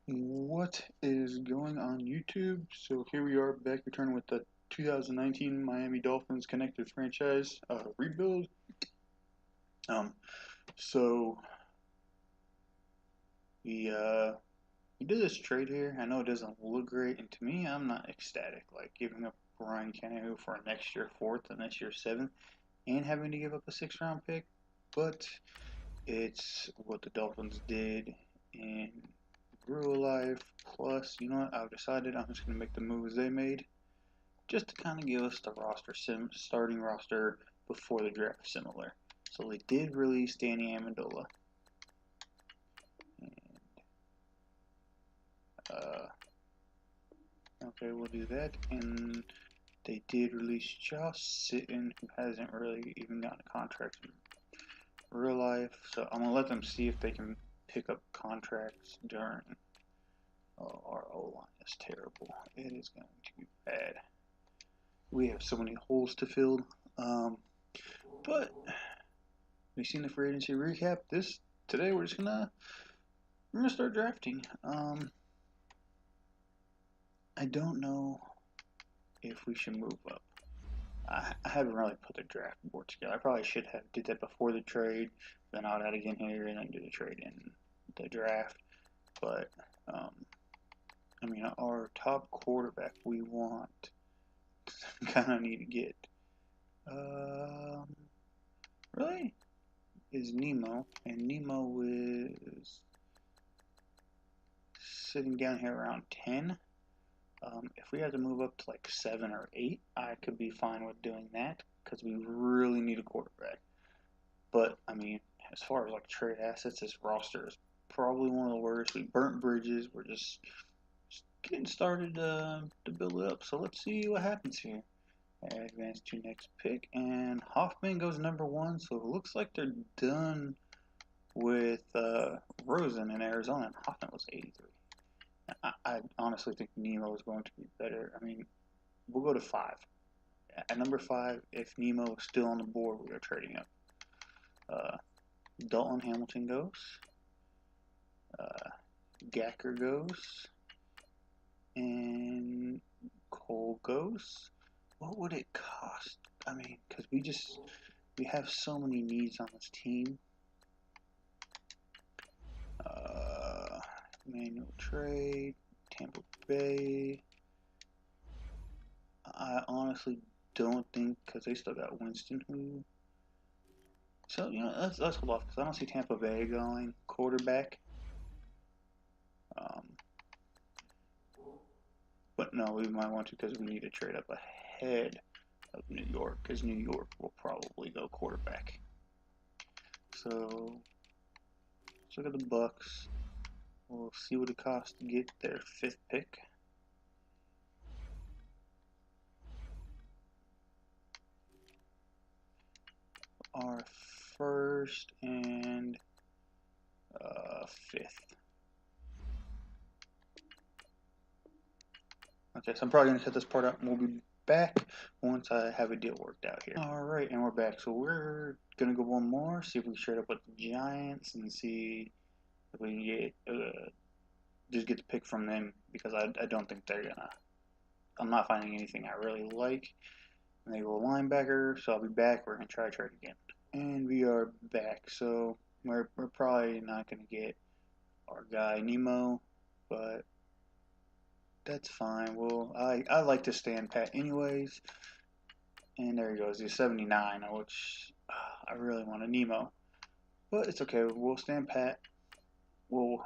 What is going on YouTube? So here we are back returning with the 2019 Miami Dolphins connected franchise rebuild. Um, so we did this trade here. I know it doesn't look great, and to me, I'm not ecstatic. Like giving up Ryan Tannehill for a next year fourth and next year seventh, and having to give up a 6th round pick. But it's what the Dolphins did in real life. Plus, you know what? I've decided I'm just gonna make the moves they made, just to kind of give us the starting roster before the draft similar. So they did release Danny Amendola. And, okay, we'll do that. And they did release Josh Sitton, who hasn't really even gotten a contract in real life. So I'm going to let them see if they can pick up contracts during. Oh, our O-line is terrible. It is going to be bad. We have so many holes to fill. But we've seen the free agency recap. Today we're gonna start drafting. I don't know if we should move up. I haven't really put the draft board together. I probably should have did that before the trade, then I'll add again here and then do the trade in the draft. But I mean, our top quarterback we want kind of need to get. Really is Nemo, and Nemo is sitting down here around 10. If we had to move up to like 7 or 8, I could be fine with doing that because we really need a quarterback. But I mean, as far as like trade assets, this roster is probably one of the worst. We burnt bridges. We're just getting started to build it up. So let's see what happens here. Advance to next pick, and Hoffman goes number 1. So it looks like they're done with Rosen in Arizona, and Hoffman was 83. I honestly think Nemo is going to be better. I mean, we'll go to 5. At number 5, if Nemo is still on the board, we are trading up. Dalton Hamilton goes. Gacker goes. And Cole goes. What would it cost? I mean, because we have so many needs on this team. Manual trade, Tampa Bay. I honestly don't think, because they still got Winston, who. So, you know, let's hold off, because I don't see Tampa Bay going quarterback. But no, we might want to, because we need to trade up ahead of New York, because New York will probably go quarterback. So, let's look at the Bucks. We'll see what it costs to get their 5th pick. Our 1st and 5th. Okay, so I'm probably going to cut this part out and we'll be back once I have a deal worked out here. Alright, and we're back. So we're going to go one more, see if we can trade up with the Giants and see if we can get, just get the pick from them, because I don't think they're going to, I'm not finding anything I really like. And they go linebacker, so I'll be back. We're going to try to trade again. And we are back. So we're probably not going to get our guy Nemo, but that's fine. Well, I like to stand pat anyways. And there he goes. He's 79, which I really want a Nemo. But it's okay. We'll stand pat. We'll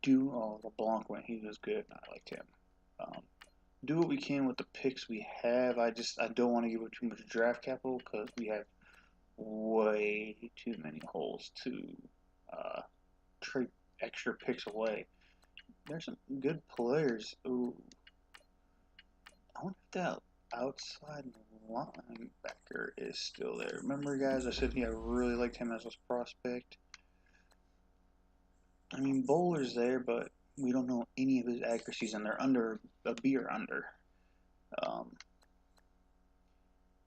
do. Oh, LeBlanc went. He was good. I liked him. Do what we can with the picks we have. I don't want to give it too much draft capital because we have way too many holes to trade extra picks away. There's some good players. Ooh, I wonder if that outside linebacker is still there. Remember, guys, I said I really liked him as a prospect. I mean, Bowler's there, but we don't know any of his accuracies, and they're under a B or under.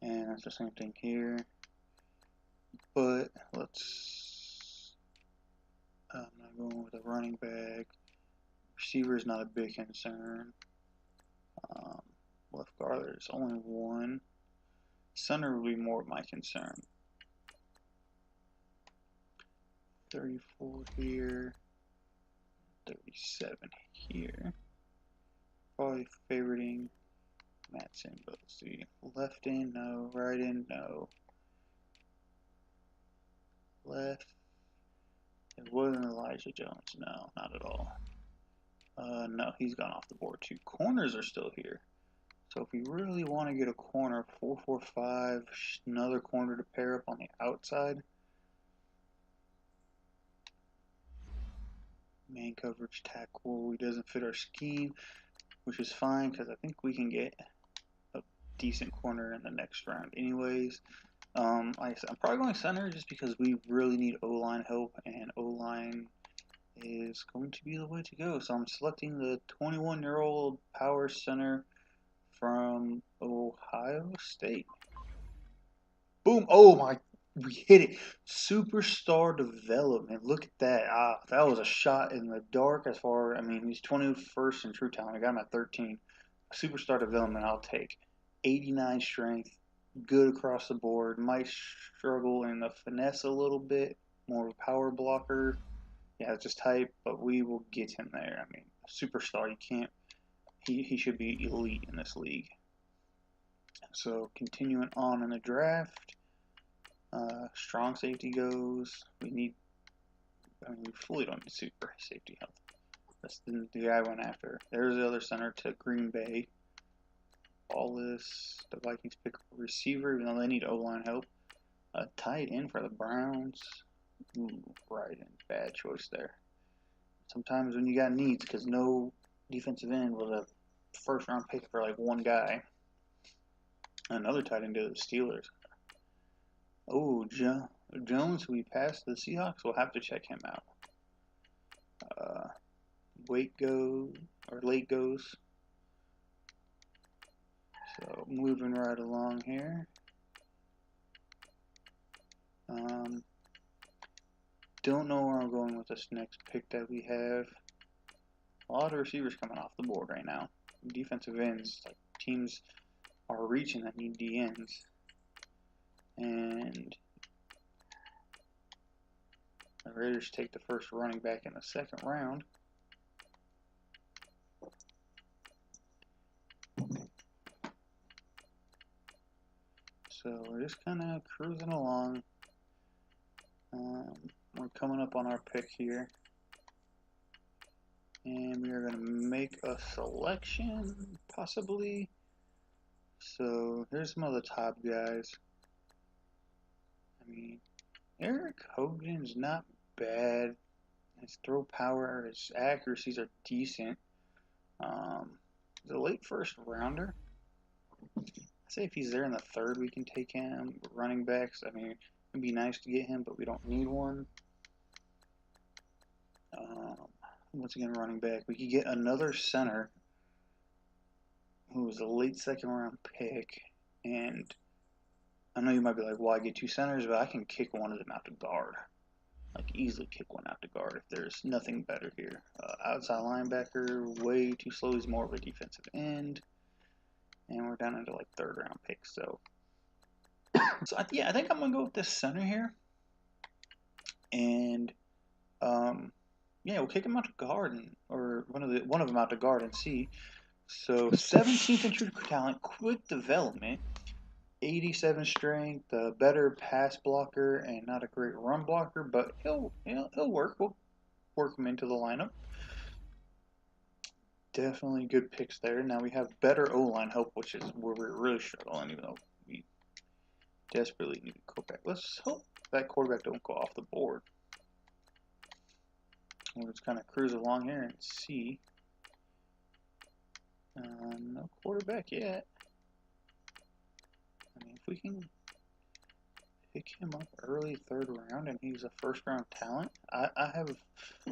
And that's the same thing here. But let's. I'm not going with a running back. Receiver is not a big concern. Left guard, there's only one. Center would be more of my concern. 34 here. 37 here. Probably favoriting Madsen, but let's see. Left in, no. Right in, no. Left. It wasn't Elijah Jones. No, not at all. No, he's gone off the board too. Corners are still here. So if we really want to get a corner, 4-4-5, another corner to pair up on the outside. Man coverage tackle, he doesn't fit our scheme, which is fine because I think we can get a decent corner in the next round anyways. Like I said, I'm probably going center just because we really need O-line help, and O-line is going to be the way to go. So I'm selecting the 21-year-old power center from Ohio State. Boom! Oh my, we hit it. Superstar development. Look at that. That was a shot in the dark as far, I mean, he's 21st in true talent. I got him at 13. Superstar development, I'll take. 89 strength. Good across the board. Might struggle in the finesse a little bit. More of a power blocker. Yeah, it's just type, but we will get him there. I mean, superstar, you can't. He should be elite in this league. So continuing on in the draft, strong safety goes. We need. I mean, we fully don't need super safety help. That's the guy I went after. There's the other center to Green Bay. All this, the Vikings pick a receiver, even though they need O-line help. A tight end for the Browns. Ooh, right in. Bad choice there. Sometimes when you got needs, because no defensive end was a first round pick for like one guy. Another tight end to the Steelers. Oh, Jones, who we passed the Seahawks, we'll have to check him out. Late goes. So moving right along here. Don't know where I'm going with this next pick that we have. A lot of receivers coming off the board right now. Defensive ends, like teams are reaching that need DNs. And the Raiders take the first running back in the second round. So we're just kind of cruising along. We're coming up on our pick here. And we are going to make a selection, possibly. So here's some of the top guys. I mean, Eric Hogan's not bad. His throw power, his accuracies are decent. He's a late first rounder. I'd say if he's there in the third, we can take him. Running backs, I mean, it'd be nice to get him, but we don't need one. Once again, running back. We could get another center who was a late second round pick, and I know you might be like, why get two centers, but I can kick one of them out to guard. Like, easily kick one out to guard if there's nothing better here. Outside linebacker, way too slow. He's more of a defensive end. And we're down into like third round picks. So yeah, I think I'm going to go with this center here. And, yeah, we'll kick him out to guard, or one of them out to guard and see. So 17th in true talent, quick development. 87 strength, a better pass blocker, and not a great run blocker, but he'll work. We'll work him into the lineup. Definitely good picks there. Now we have better O-line help, which is where we're really struggling, even though we desperately need a quarterback. Let's hope that quarterback don't go off the board. We'll just kind of cruise along here and see. No quarterback yet. I mean, if we can pick him up early third round and he's a first round talent, I have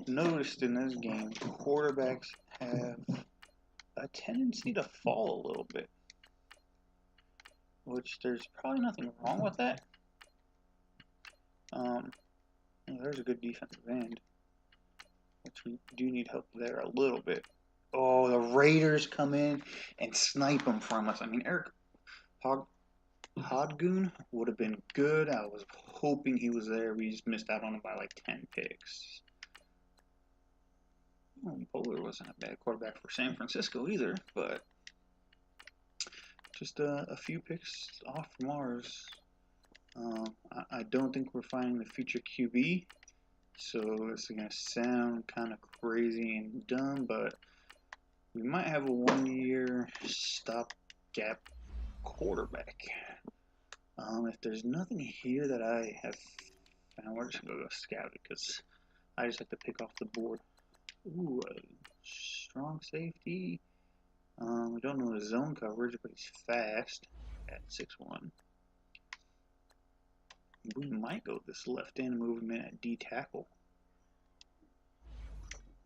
noticed in this game quarterbacks have a tendency to fall a little bit, which there's probably nothing wrong with that. There's a good defensive end. actually do need help there a little bit. Oh, the Raiders come in and snipe them from us. I mean, Eric Hodgoon would have been good. I was hoping he was there. We just missed out on him by like 10 picks. Well, Bowler wasn't a bad quarterback for San Francisco either, but just a few picks off from ours. I don't think we're finding the future QB, so this is going to sound kind of crazy and dumb, but we might have a 1-year stopgap quarterback. If there's nothing here that I have found, we're just going to go scout it because I just like to pick off the board. Ooh, a strong safety. We don't know his zone coverage, but he's fast at 6'1". We might go this left end, move him in at D tackle.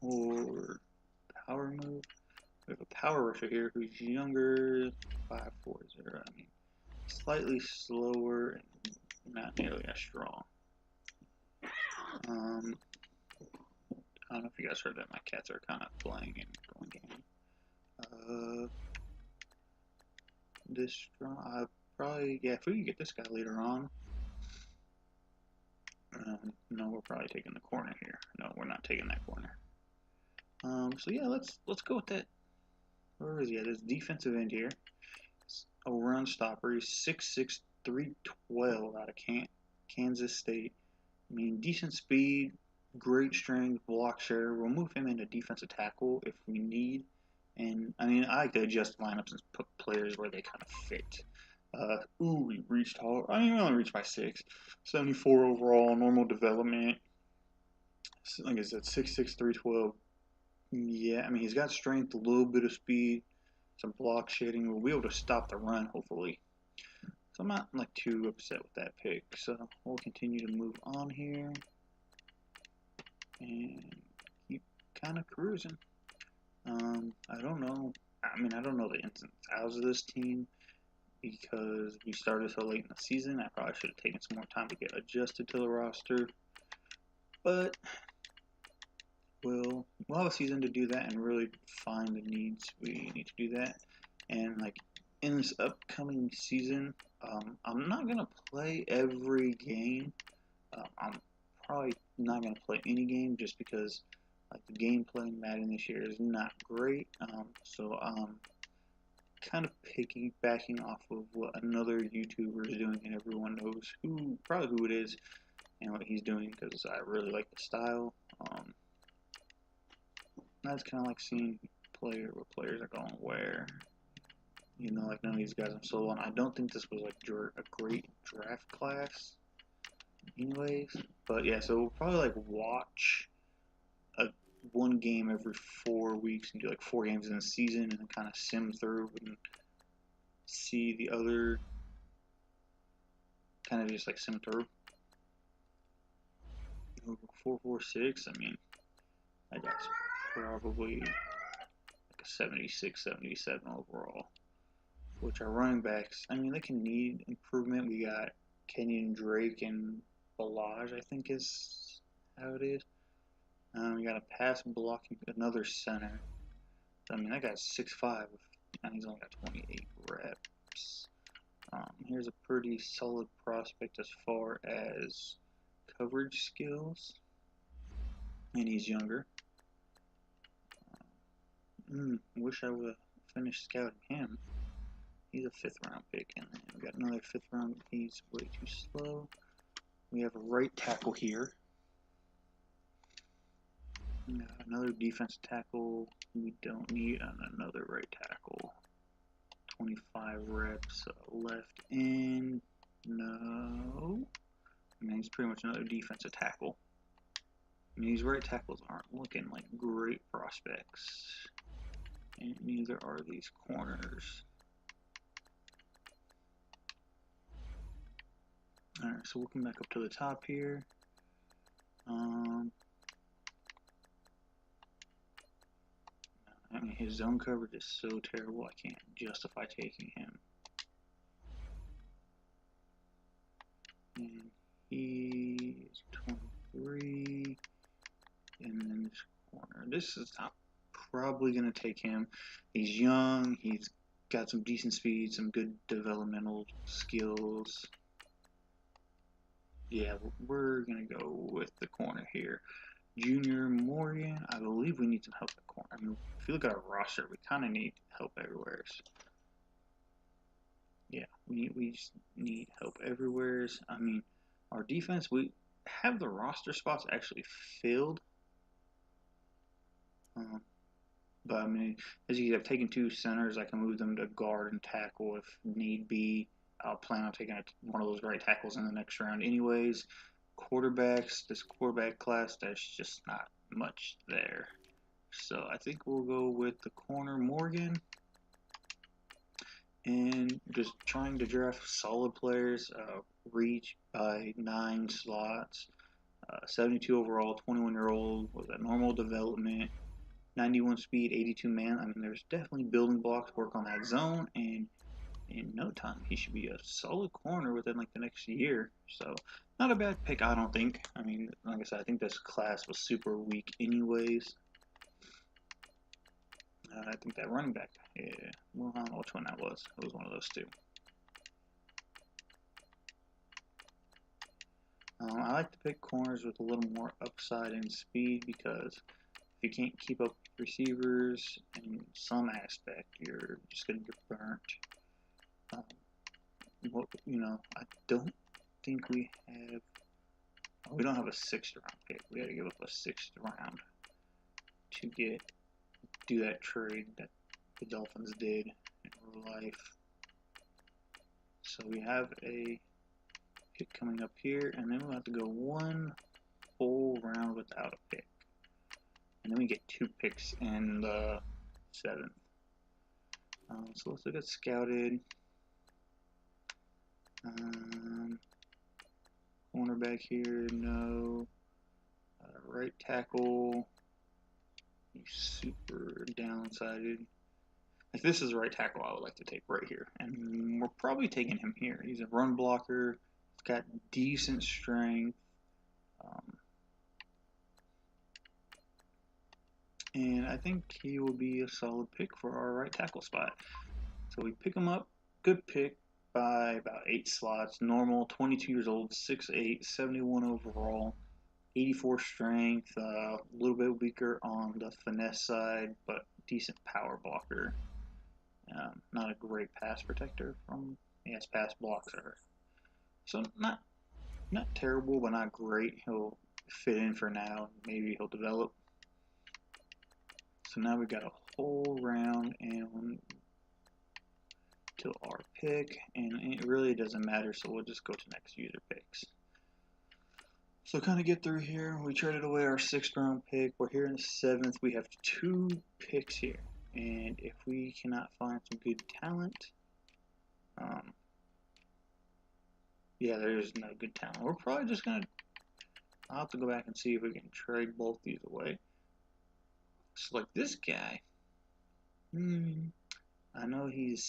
Or power move. We have a power rusher here who's younger, 5'4". I mean, slightly slower and not nearly as strong. I don't know if you guys heard that. My cats are kind of playing and going game. This strong, probably, yeah, if we can get this guy later on. No, we're probably taking the corner here. No, we're not taking that corner. So yeah, let's go with that. Where is he at? This defensive end here. A run stopper. He's 6'6", 312 out of Kansas State. I mean, decent speed, great strength, block share. We'll move him into defensive tackle if we need. And I mean, I like to adjust lineups and put players where they kind of fit. We reached hard. I mean, we only reached by 6. 74 overall, normal development. Like I said, 6'6", 312. Yeah, I mean, he's got strength, a little bit of speed, some block shedding. We'll be able to stop the run, hopefully. So I'm not like too upset with that pick. So we'll continue to move on here and keep kind of cruising. I don't know. I mean, I don't know the ins and outs of this team because we started so late in the season. I probably should have taken some more time to get adjusted to the roster. But we'll have a season to do that and really find the needs we need to do that. And like in this upcoming season, I'm not gonna play every game. I'm probably not gonna play any game just because like the gameplay in Madden this year is not great. So I'm kind of piggybacking off of what another YouTuber is doing, and everyone knows probably who it is and what he's doing because I really like the style. That's kind of like seeing what players are going where. You know, like none of these guys I'm sold on. I don't think this was like a great draft class, anyways. But yeah, so we'll probably like watch one game every 4 weeks and do like 4 games in a season, and then kind of sim through and see the other. Kind of just like sim through. 4.46. I mean, that guy's probably like a 76, 77 overall. Which are running backs. I mean, they can need improvement. We got Kenyon Drake and Balaj, I think is how it is. We got a pass blocking, another center. I mean, that guy's 6'5", and he's only got 28 reps. Here's a pretty solid prospect as far as coverage skills, and he's younger. Wish I would have finished scouting him. He's a 5th round pick, and then we got another 5th round. He's way too slow. We have a right tackle here. Another defensive tackle we don't need, and another right tackle. 25 reps left in. No. I mean, he's pretty much another defensive tackle. I mean, these right tackles aren't looking like great prospects, and neither are these corners. Alright, so we'll come back up to the top here. I mean, his zone coverage is so terrible, I can't justify taking him. And he's 23. And then this corner. This is I'm probably going to take him. He's young. He's got some decent speed, some good developmental skills. Yeah, we're going to go with the corner here. Junior Morgan, I believe we need some help at corner. I mean, if you look at our roster, we kind of need help everywhere. Yeah, we just need help everywhere. I mean, our defense, we have the roster spots actually filled. But I mean, as you have taken 2 centers, I can move them to guard and tackle if need be. I'll plan on taking one of those right tackles in the next round anyways. Quarterbacks, this quarterback class, there's just not much there. So I think we'll go with the corner Morgan. And just trying to draft solid players, reach by 9 slots, 72 overall, 21-year-old with a normal development, 91 speed, 82 man. I mean, there's definitely building blocks to work on that zone, and in no time, he should be a solid corner within like the next year. So, not a bad pick, I don't think. I mean, like I said, I think this class was super weak anyways. I think that running back, yeah, well, I don't know which one that was. It was one of those 2. I like to pick corners with a little more upside and speed because if you can't keep up with receivers in some aspect, you're just going to get burnt. I don't think we don't have a 6th round pick. We got to give up a 6th round to do that trade that the Dolphins did in real life. So we have a pick coming up here, and then we'll have to go 1 full round without a pick. And then we get 2 picks in the 7th. So let's look at scouted. Cornerback here, no. Right tackle, he's super downsided. If this is right tackle, I would like to take right here. And we're probably taking him here. He's a run blocker. He's got decent strength. And I think he will be a solid pick for our right tackle spot. So we pick him up. Good pick by about 8 slots. Normal, 22 years old, 6'8", 71 overall. 84 strength, a little bit weaker on the finesse side, but decent power blocker. Not a great pass protector his pass blocks are. So not terrible, but not great. He'll fit in for now. Maybe he'll develop. So now we've got a whole round and to our pick, and it really doesn't matter, so we'll just go to next user picks. So kind of get through here. We traded away our 6th round pick. We're here in the 7th. We have 2 picks here. And if we cannot find some good talent, yeah, there's no good talent. We're probably just going to, I'll have to go back and see if we can trade both these away. So like this guy, I know he's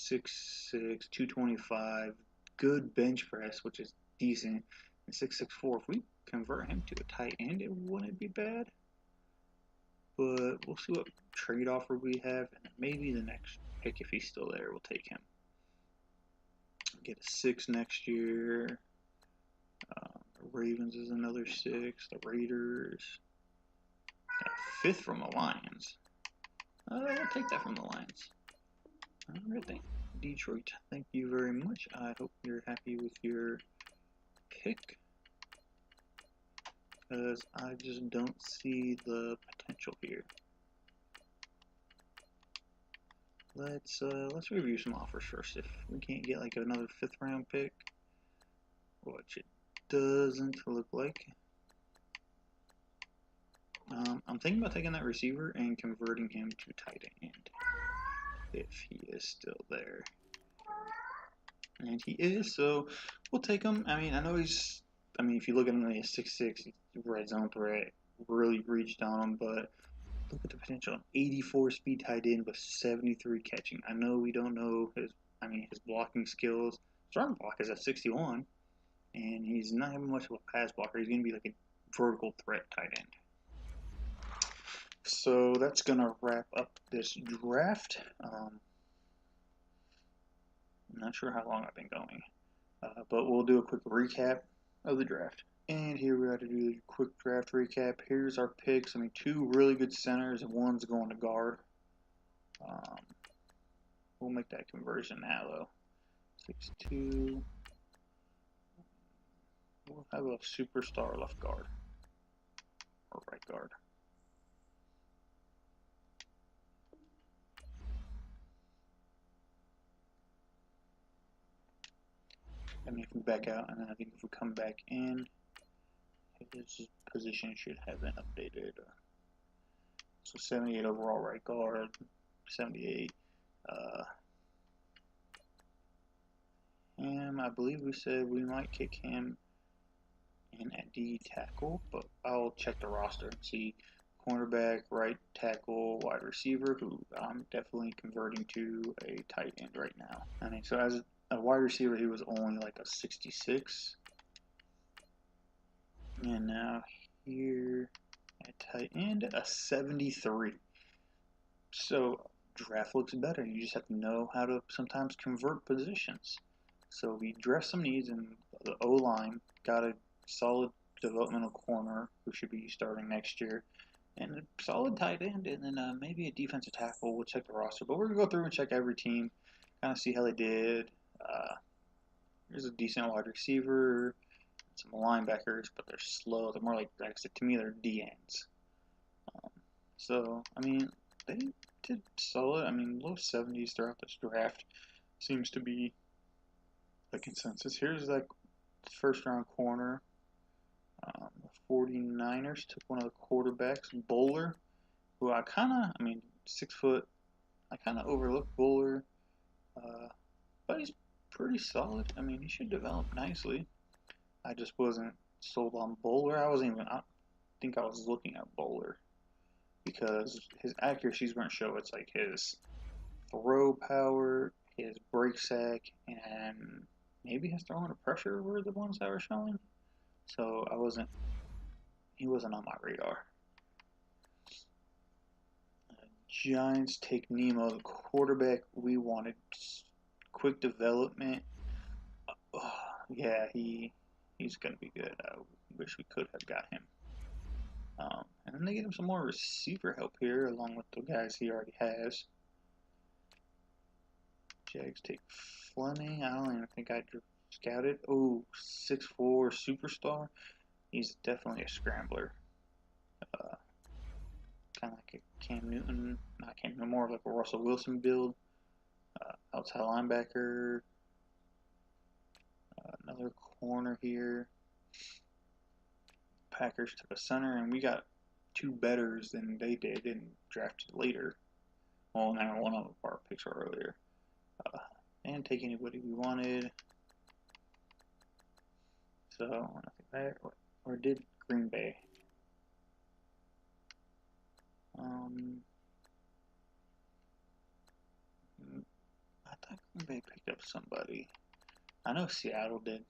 6'6", 225, good bench press, which is decent. 6'4". If we convert him to a tight end, it wouldn't be bad. But we'll see what trade offer we have, and maybe the next pick, if he's still there, we'll take him. Get a 6 next year. The Ravens is another 6. The Raiders. A 5th from the Lions. I'll take that from the Lions. Alright, Detroit, thank you very much. I hope you're happy with your pick, because I just don't see the potential here. Let's review some offers first. If we can't get like another 5th round pick, which it doesn't look like, I'm thinking about taking that receiver and converting him to tight end if he is still there. And he is, so we'll take him. I mean, I know he's, if you look at him, he's 6'6", red zone threat, really reached on him, but look at the potential. 84 speed tight end with 73 catching. I know we don't know his blocking skills. His run block is at 61, and he's not having much of a pass blocker. He's going to be like a vertical threat tight end. so that's gonna wrap up this draft. I'm not sure how long I've been going, but we'll do a quick recap of the draft. And here we got to do a quick draft recap. Here's our picks. I mean, 2 really good centers and 1's going to guard. We'll make that conversion now, though. 6'2". We'll have a superstar left guard or right guard. I mean, if we back out, and then I think if we come back in, his position should have been updated. So 78 overall right guard, 78. And I believe we said we might kick him in at D tackle, but I'll check the roster and see. Cornerback, right tackle, wide receiver, who I'm definitely converting to a tight end right now. I mean, so as a wide receiver, he was only like a 66. And now here at tight end, a 73. So draft looks better. You just have to know how to sometimes convert positions. So we addressed some needs in the O-line, got a solid developmental corner who should be starting next year, and a solid tight end, and then maybe a defensive tackle. We'll check the roster, but we're going to go through and check every team, kind of see how they did. Here's a decent wide receiver, some linebackers, but they're slow. They're more like I said, to me, they're D-ends. So, I mean, they did solid. I mean, low 70s throughout this draft seems to be the consensus. Here's like first round corner. The 49ers took one of the quarterbacks, Bowler, who I 6 foot. I kind of overlooked Bowler, but he's pretty solid. I mean, he should develop nicely. I just wasn't sold on Bowler. I think I was looking at Bowler because his accuracies weren't show. It's like his throw power, his break sack, and maybe his throwing to pressure were the ones that were showing. So he wasn't on my radar. Giants take Nemo, the quarterback. We wanted quick development. Yeah, he's gonna be good. I wish we could have got him. And then they get him some more receiver help here, along with the guys he already has. Jags take Fleming. I don't even think I scouted. Oh, 6'4" superstar. He's definitely a scrambler. Kind of like a Cam Newton. Not Cam Newton, more like a Russell Wilson build. Outside linebacker. Another corner here. Packers took a center, and we got 2 betters than they did and drafted later. Well, now one of our picks were earlier. And take anybody we wanted. So I think that, or did Green Bay? I thought Green Bay picked up somebody. I know Seattle did.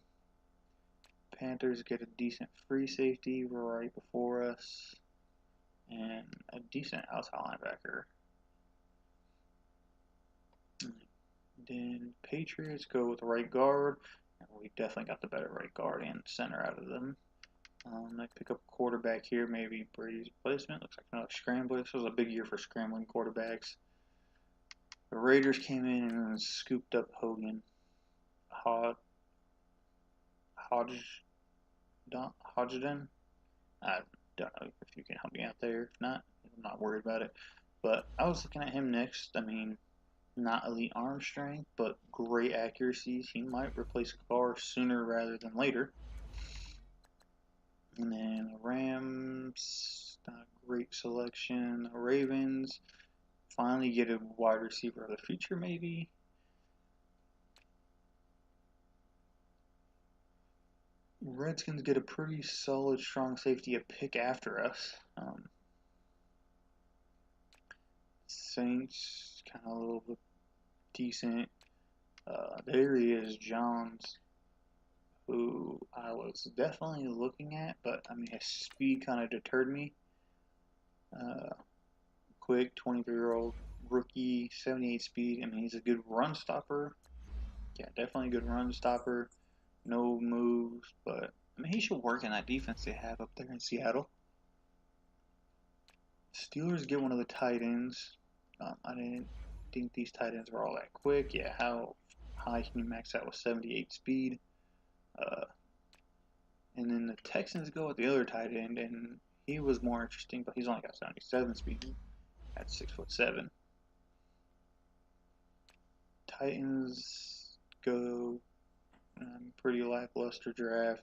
Panthers get a decent free safety right before us, and a decent outside linebacker. Then Patriots go with right guard, and we definitely got the better right guard and center out of them. They pick up quarterback here, maybe Brady's replacement. Looks like another scrambler. This was a big year for scrambling quarterbacks. The Raiders came in and scooped up Hogan. Hodgden. I don't know if you can help me out there. If not, I'm not worried about it. But I was looking at him next. I mean, not elite arm strength, but great accuracies. He might replace Carr sooner rather than later. And then the Rams, not a great selection. The Ravens, finally get a wide receiver of the future, maybe. Redskins get a pretty solid, strong safety, a pick after us. Saints, kind of a little bit decent. There he is, Johns, who I was definitely looking at, but I mean his speed kind of deterred me. quick, 23-year-old rookie, 78 speed. I mean, he's a good run stopper. Yeah, definitely a good run stopper. No moves, but I mean, he should work in that defense they have up there in Seattle. Steelers get one of the tight ends. I didn't think these tight ends were all that quick. Yeah, how high can you max out with 78 speed? Uh, and then the Texans go with the other tight end, and he was more interesting, but he's only got 77 speed at 6'7". Titans go pretty lackluster draft.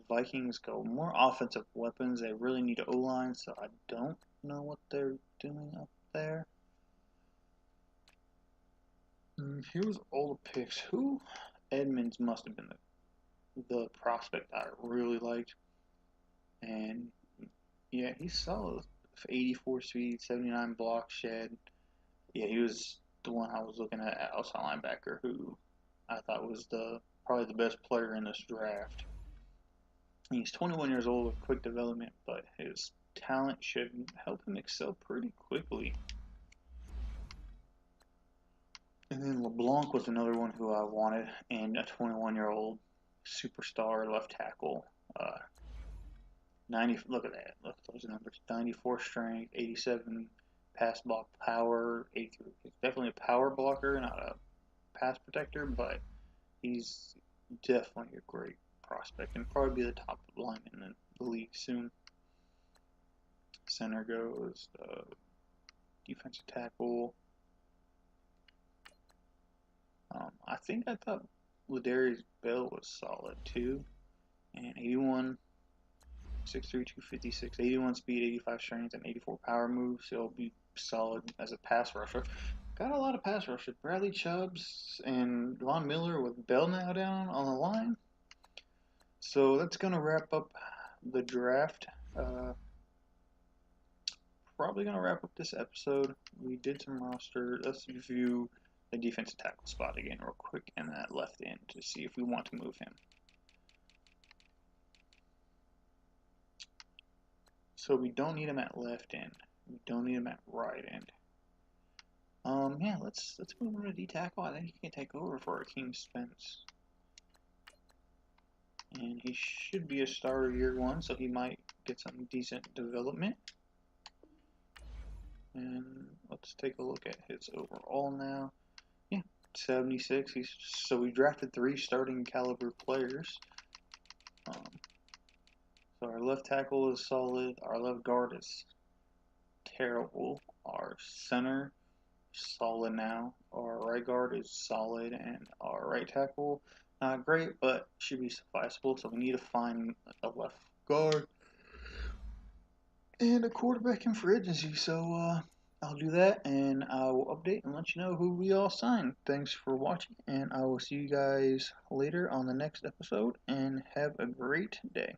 Vikings go more offensive weapons. They really need O-line, so I don't know what they're doing up there. Here's all the picks. Who? Edmonds must have been the prospect I really liked. And yeah, he's solid. 84 speed, 79 block shed. Yeah, he was the one I was looking at outside linebacker who I thought was probably the best player in this draft. He's 21 years old with quick development, but his talent should help him excel pretty quickly. And then LeBlanc was another one who I wanted, and a 21-year-old superstar left tackle. 90. Look at that. Look at those numbers. 94 strength, 87 pass block power. 83. He's definitely a power blocker, not a pass protector, but he's definitely a great prospect and probably be the top lineman in the league soon. Center goes defensive tackle. I thought Ladarius Bell was solid too, and 81, 6'3", 256, 81 speed, 85 strength, and 84 power moves. So he'll be solid as a pass rusher. Got a lot of pass rushers. Bradley Chubbs and Von Miller with Bell now down on the line. So that's going to wrap up the draft. Probably going to wrap up this episode. We did some roster. Let's review the defensive tackle spot again real quick and that left end to see if we want to move him. So we don't need him at left end. We don't need him at right end. Yeah, let's move him to D tackle. I think he can take over for Akeem Spence. And he should be a starter year one, so he might get some decent development. And let's take a look at his overall now. Yeah, 76. So we drafted 3 starting caliber players. So our left tackle is solid. Our left guard is terrible. Our center solid now. Our right guard is solid, and our right tackle not great, but should be sufficeable. So we need to find a left guard and a quarterback in free agency. So I'll do that, and I will update and let you know who we all signed. Thanks for watching, and I will see you guys later on the next episode, and have a great day.